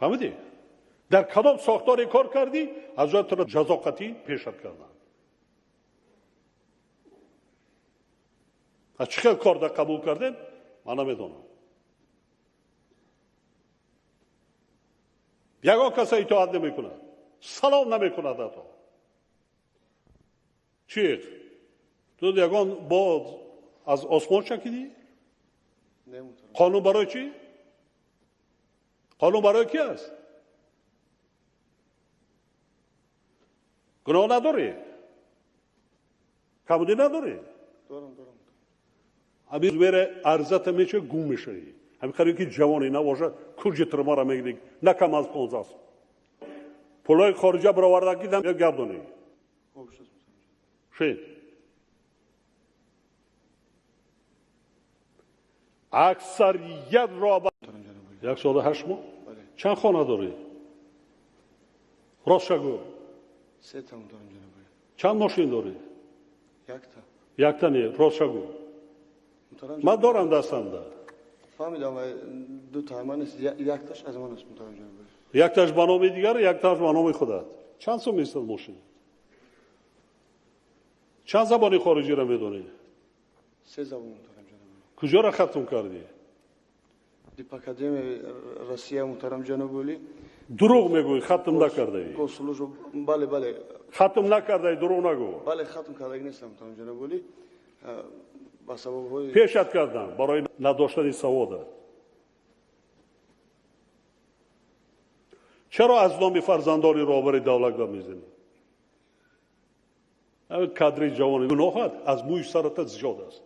فهمیدی؟ در کدام ساختاری کار کردی از جای تو را جزا قطعی پیشت کردن. از چه کار در قبول کردن من نمیدونم. یگان کسی اطاعت نمیکنه، سلام نمیکنه در تو. چی؟ تو یگان با از آسمان چکیدی؟ قانون برای چی؟ قانون برای کی است؟ گناه نداری؟ کمودی نداری؟ دارم. همین زیر عرضت میشه گم میشه. همین خیلی که جوانی نباشه کجا ترما را میگیری نه کم از 15 سال. پولای خارجه برآورده کردم یک گردونی. شید. اکثریت را یک سال 8 ماه. چند خانه داری؟ راست شگو. 3 تا دارم جناب. چند ماشین داری؟ 1 تا. 1 تا نه، راست شگو. من دارم دستم ده. فهمیدم 2 تا من است، 1 تاش از من است محترم جناب. 1 تاش به نام دیگر، 1 تاش به نام خودت. چند سوم است ماشین؟ چند زبانی خارجی را میدونی؟ 3 زبان محترم جناب. کجا را ختم کردی؟ دیپ اکادمی روسیه محترم جناب ولی دروغ میگوی، ختم نکردی. کنسولش بله ختم نکردی، دروغ نگو. بله ختم کرده نیستم محترم جناب ولی با سبب های پیشت کردم برای نداشتن سواد. چرا از نام فرزندان رهبر دولت میزنی؟ کادر جوان گناهت از موی سرت زیاد است.